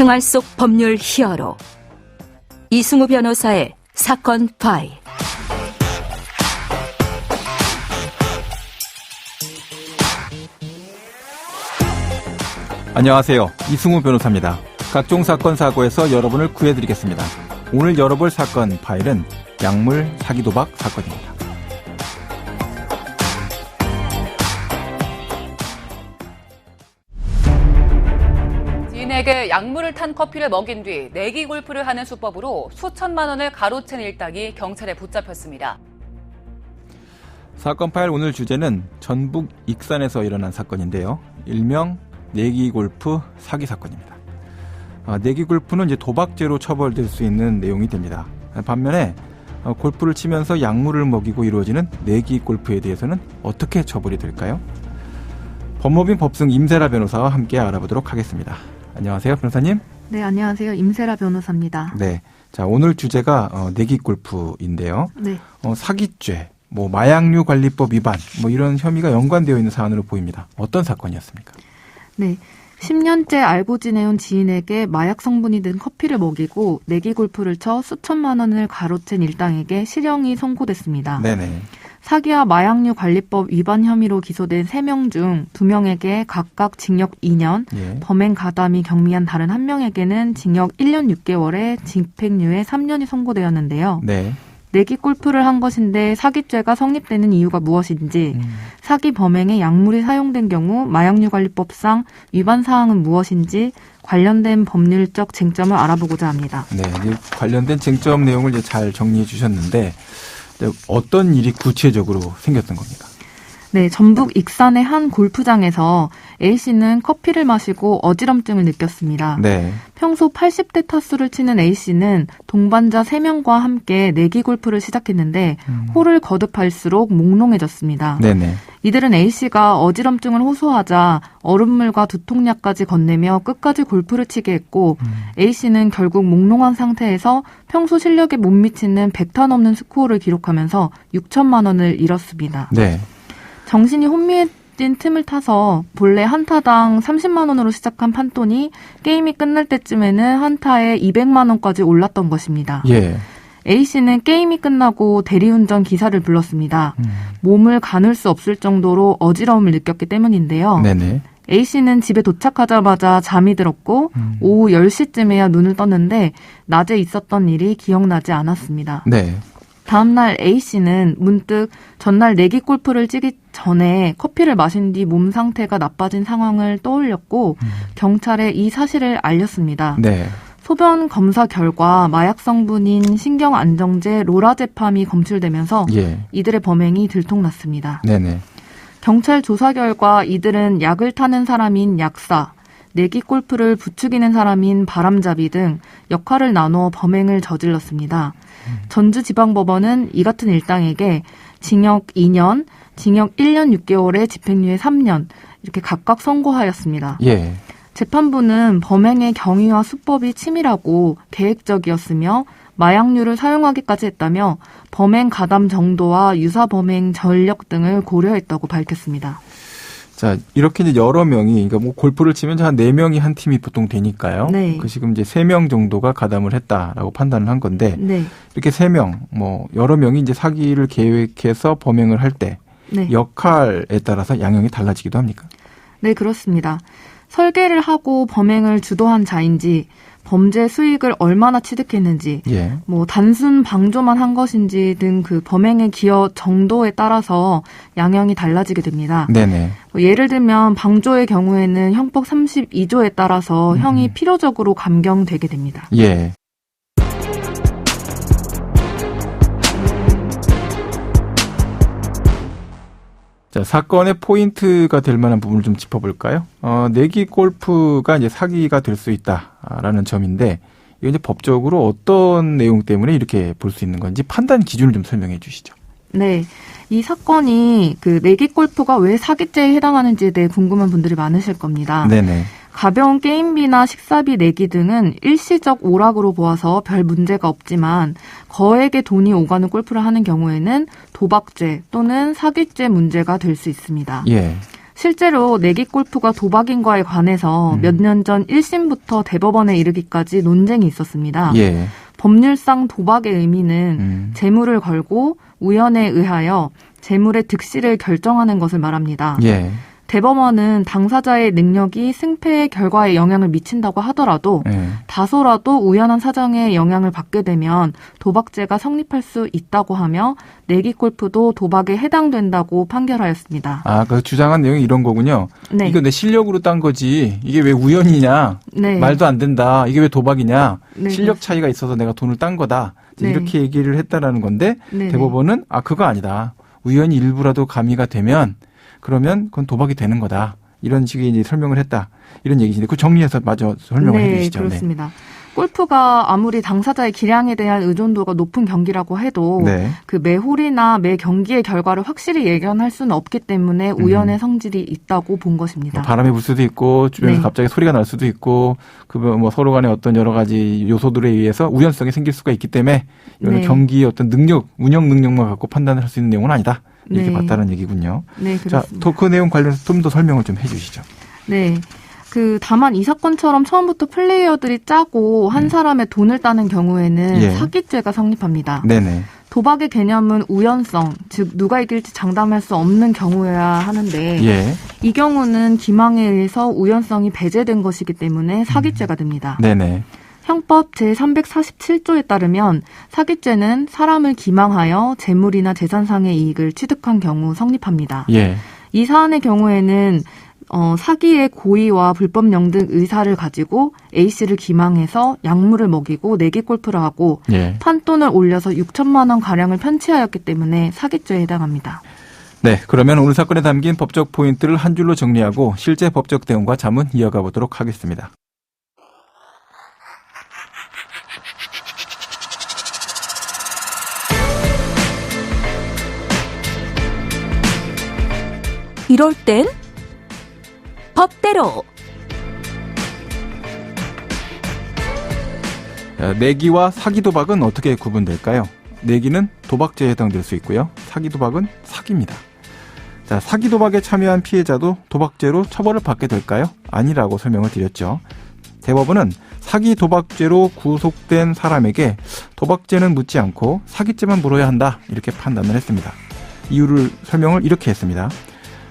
생활 속 법률 히어로 이승우 변호사의 사건 파일. 안녕하세요. 이승우 변호사입니다. 각종 사건 사고에서 여러분을 구해드리겠습니다. 오늘 열어볼 사건 파일은 약물 사기 도박 사건입니다. 지인에게 약물을 탄 커피를 먹인 뒤 내기 골프를 하는 수법으로 수천만 원을 가로챈 일당이 경찰에 붙잡혔습니다. 사건 파일 오늘 주제는 전북 익산에서 일어난 사건인데요. 일명 내기 골프 사기 사건입니다. 내기 골프는 이제 도박죄로 처벌될 수 있는 내용이 됩니다. 반면에 골프를 치면서 약물을 먹이고 이루어지는 내기 골프에 대해서는 어떻게 처벌이 될까요? 법무법인 법승 임세라 변호사와 함께 알아보도록 하겠습니다. 안녕하세요, 변호사님. 네, 안녕하세요. 임세라 변호사입니다. 네. 자, 오늘 주제가 내기 골프인데요. 네. 사기죄, 마약류 관리법 위반, 이런 혐의가 연관되어 있는 사안으로 보입니다. 어떤 사건이었습니까? 네. 10년째 알고 지내온 지인에게 마약 성분이 든 커피를 먹이고 내기 골프를 쳐 수천만 원을 가로챈 일당에게 실형이 선고됐습니다. 네네. 사기와 마약류 관리법 위반 혐의로 기소된 3명 중 2명에게 각각 징역 2년, 예. 범행 가담이 경미한 다른 1명에게는 징역 1년 6개월에 집행유예 3년이 선고되었는데요. 네. 내기 골프를 한 것인데 사기죄가 성립되는 이유가 무엇인지, 사기 범행에 약물이 사용된 경우 마약류관리법상 위반 사항은 무엇인지 관련된 법률적 쟁점을 알아보고자 합니다. 네, 관련된 쟁점 내용을 이제 잘 정리해 주셨는데 어떤 일이 구체적으로 생겼던 겁니까? 네, 전북 익산의 한 골프장에서 A씨는 커피를 마시고 어지럼증을 느꼈습니다. 네. 평소 80대 타수를 치는 A씨는 동반자 3명과 함께 내기 골프를 시작했는데 홀을 거듭할수록 몽롱해졌습니다. 네네. 이들은 A씨가 어지럼증을 호소하자 얼음물과 두통약까지 건네며 끝까지 골프를 치게 했고 A씨는 결국 몽롱한 상태에서 평소 실력에 못 미치는 100타 넘는 스코어를 기록하면서 6천만 원을 잃었습니다. 네. 정신이 혼미해진 틈을 타서 본래 한타당 30만 원으로 시작한 판돈이 게임이 끝날 때쯤에는 한타에 200만 원까지 올랐던 것입니다. 예. A씨는 게임이 끝나고 대리운전 기사를 불렀습니다. 몸을 가눌 수 없을 정도로 어지러움을 느꼈기 때문인데요. 네네. A씨는 집에 도착하자마자 잠이 들었고 오후 10시쯤에야 눈을 떴는데 낮에 있었던 일이 기억나지 않았습니다. 네. 다음날 A씨는 문득 전날 내기 골프를 치기 전에 커피를 마신 뒤 몸 상태가 나빠진 상황을 떠올렸고 경찰에 이 사실을 알렸습니다. 네. 소변 검사 결과 마약 성분인 신경안정제 로라제팜이 검출되면서 예. 이들의 범행이 들통났습니다. 네네. 경찰 조사 결과 이들은 약을 타는 사람인 약사, 내기 골프를 부추기는 사람인 바람잡이 등 역할을 나누어 범행을 저질렀습니다. 전주지방법원은 이 같은 일당에게 징역 2년, 징역 1년 6개월에 집행유예 3년 이렇게 각각 선고하였습니다. 예. 재판부는 범행의 경위와 수법이 치밀하고 계획적이었으며 마약류를 사용하기까지 했다며 범행 가담 정도와 유사 범행 전력 등을 고려했다고 밝혔습니다. 자, 이렇게 이제 여러 명이, 그러니까 골프를 치면 한 4명이 한 팀이 보통 되니까요. 네. 지금 이제 3명 정도가 가담을 했다라고 판단을 한 건데, 네. 이렇게 3명, 여러 명이 이제 사기를 계획해서 범행을 할 때, 네. 역할에 따라서 양형이 달라지기도 합니까? 네, 그렇습니다. 설계를 하고 범행을 주도한 자인지, 범죄 수익을 얼마나 취득했는지, 예. 단순 방조만 한 것인지 등 그 범행의 기여 정도에 따라서 양형이 달라지게 됩니다. 네네. 예를 들면 방조의 경우에는 형법 32조에 따라서 형이 필요적으로 감경되게 됩니다. 예. 자, 사건의 포인트가 될 만한 부분을 좀 짚어볼까요? 내기 골프가 이제 사기가 될 수 있다라는 점인데, 이게 이제 법적으로 어떤 내용 때문에 이렇게 볼 수 있는 건지 판단 기준을 좀 설명해 주시죠. 네. 이 사건이 내기 골프가 왜 사기죄에 해당하는지에 대해 궁금한 분들이 많으실 겁니다. 네네. 가벼운 게임비나 식사비 내기 등은 일시적 오락으로 보아서 별 문제가 없지만 거액의 돈이 오가는 골프를 하는 경우에는 도박죄 또는 사기죄 문제가 될 수 있습니다. 예. 실제로 내기 골프가 도박인과에 관해서 몇 년 전 1심부터 대법원에 이르기까지 논쟁이 있었습니다. 예. 법률상 도박의 의미는 재물을 걸고 우연에 의하여 재물의 득실을 결정하는 것을 말합니다. 예. 대법원은 당사자의 능력이 승패의 결과에 영향을 미친다고 하더라도 예. 다소라도 우연한 사정에 영향을 받게 되면 도박죄가 성립할 수 있다고 하며 내기 골프도 도박에 해당된다고 판결하였습니다. 아, 그 주장한 내용이 이런 거군요. 네. 이거 내 실력으로 딴 거지. 이게 왜 우연이냐. 네. 말도 안 된다. 이게 왜 도박이냐. 네, 실력 차이가 있어서 내가 돈을 딴 거다. 네. 이렇게 얘기를 했다라는 건데 네. 대법원은 그거 아니다. 우연히 일부라도 가미가 되면 그러면 그건 도박이 되는 거다. 이런 식의 이제 설명을 했다. 이런 얘기인데 그 정리해서 마저 설명을 네, 해주시죠. 그렇습니다. 골프가 아무리 당사자의 기량에 대한 의존도가 높은 경기라고 해도 네. 그 매 홀이나 매 경기의 결과를 확실히 예견할 수는 없기 때문에 우연의 성질이 있다고 본 것입니다. 뭐 바람이 불 수도 있고 주변에서 네. 갑자기 소리가 날 수도 있고 그 뭐 서로 간의 어떤 여러 가지 요소들에 의해서 우연성이 생길 수가 있기 때문에 이거는 네. 경기의 어떤 능력, 운영 능력만 갖고 판단을 할 수 있는 내용은 아니다. 이렇게 네. 봤다는 얘기군요. 네, 자, 그렇습니다. 그 내용 관련해서 좀 더 설명을 좀 해주시죠. 네. 다만 이 사건처럼 처음부터 플레이어들이 짜고 한 사람의 돈을 따는 경우에는 예. 사기죄가 성립합니다. 네네. 도박의 개념은 우연성, 즉 누가 이길지 장담할 수 없는 경우여야 하는데 예. 이 경우는 기망에 의해서 우연성이 배제된 것이기 때문에 사기죄가 됩니다. 네네. 형법 제347조에 따르면 사기죄는 사람을 기망하여 재물이나 재산상의 이익을 취득한 경우 성립합니다. 예. 이 사안의 경우에는 사기의 고의와 불법령 등 의사를 가지고 A씨를 기망해서 약물을 먹이고 내기 골프를 하고 예. 판돈을 올려서 6천만 원 가량을 편취하였기 때문에 사기죄에 해당합니다. 네. 그러면 오늘 사건에 담긴 법적 포인트를 한 줄로 정리하고 실제 법적 대응과 자문 이어가 보도록 하겠습니다. 이럴 땐 법대로. 내기와 사기 도박은 어떻게 구분될까요? 내기는 도박죄에 해당될 수 있고요. 사기 도박은 사기입니다. 자, 사기 도박에 참여한 피해자도 도박죄로 처벌을 받게 될까요? 아니라고 설명을 드렸죠. 대법원은 사기 도박죄로 구속된 사람에게 도박죄는 묻지 않고 사기죄만 물어야 한다. 이렇게 판단을 했습니다. 이유를 설명을 이렇게 했습니다.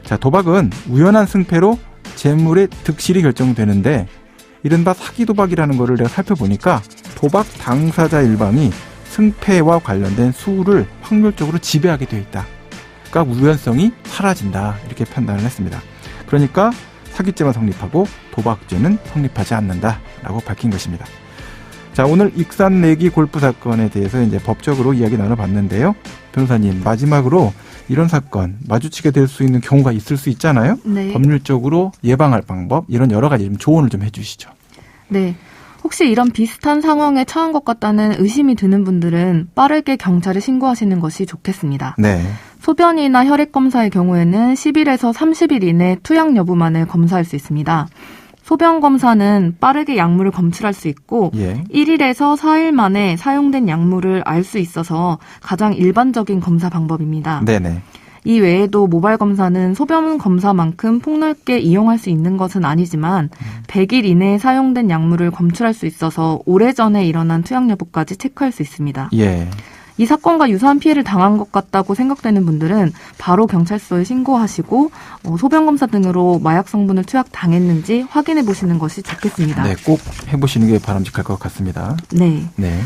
자, 도박은 우연한 승패로 재물의 득실이 결정되는데 이른바 사기 도박이라는 거를 내가 살펴보니까 도박 당사자 일방이 승패와 관련된 수를 확률적으로 지배하게 되어 있다. 그러니까 우연성이 사라진다. 이렇게 판단을 했습니다. 그러니까 사기죄만 성립하고 도박죄는 성립하지 않는다라고 밝힌 것입니다. 자, 오늘 익산 내기 골프 사건에 대해서 이제 법적으로 이야기 나눠봤는데요. 변호사님, 마지막으로 이런 사건 마주치게 될 수 있는 경우가 있을 수 있잖아요. 네. 법률적으로 예방할 방법 이런 여러 가지 좀 조언을 좀 해주시죠. 네. 혹시 이런 비슷한 상황에 처한 것 같다는 의심이 드는 분들은 빠르게 경찰에 신고하시는 것이 좋겠습니다. 네. 소변이나 혈액 검사의 경우에는 10일에서 30일 이내 투약 여부만을 검사할 수 있습니다. 소변 검사는 빠르게 약물을 검출할 수 있고 예. 1일에서 4일 만에 사용된 약물을 알 수 있어서 가장 일반적인 검사 방법입니다. 네네. 이 외에도 모바일 검사는 소변 검사만큼 폭넓게 이용할 수 있는 것은 아니지만 100일 이내에 사용된 약물을 검출할 수 있어서 오래전에 일어난 투약 여부까지 체크할 수 있습니다. 예. 이 사건과 유사한 피해를 당한 것 같다고 생각되는 분들은 바로 경찰서에 신고하시고 소변 검사 등으로 마약 성분을 투약당했는지 확인해 보시는 것이 좋겠습니다. 네, 꼭 해보시는 게 바람직할 것 같습니다. 네. 네.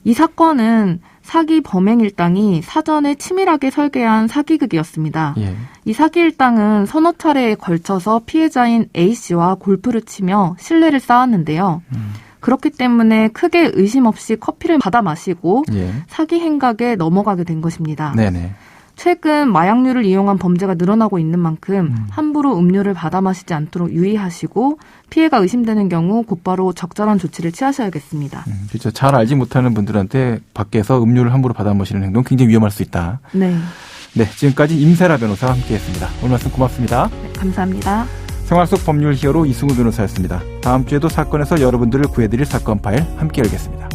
이 사건은 사기 범행 일당이 사전에 치밀하게 설계한 사기극이었습니다. 예. 이 사기 일당은 서너 차례에 걸쳐서 피해자인 A씨와 골프를 치며 신뢰를 쌓았는데요. 그렇기 때문에 크게 의심 없이 커피를 받아 마시고 예. 사기 행각에 넘어가게 된 것입니다. 네네. 최근 마약류를 이용한 범죄가 늘어나고 있는 만큼 함부로 음료를 받아 마시지 않도록 유의하시고 피해가 의심되는 경우 곧바로 적절한 조치를 취하셔야겠습니다. 그렇죠. 잘 알지 못하는 분들한테 밖에서 음료를 함부로 받아 마시는 행동 굉장히 위험할 수 있다. 네. 네, 지금까지 임세라 변호사와 함께했습니다. 오늘 말씀 고맙습니다. 네, 감사합니다. 생활 속 법률 히어로 이승우 변호사였습니다. 다음 주에도 사건에서 여러분들을 구해드릴 사건 파일 함께 열겠습니다.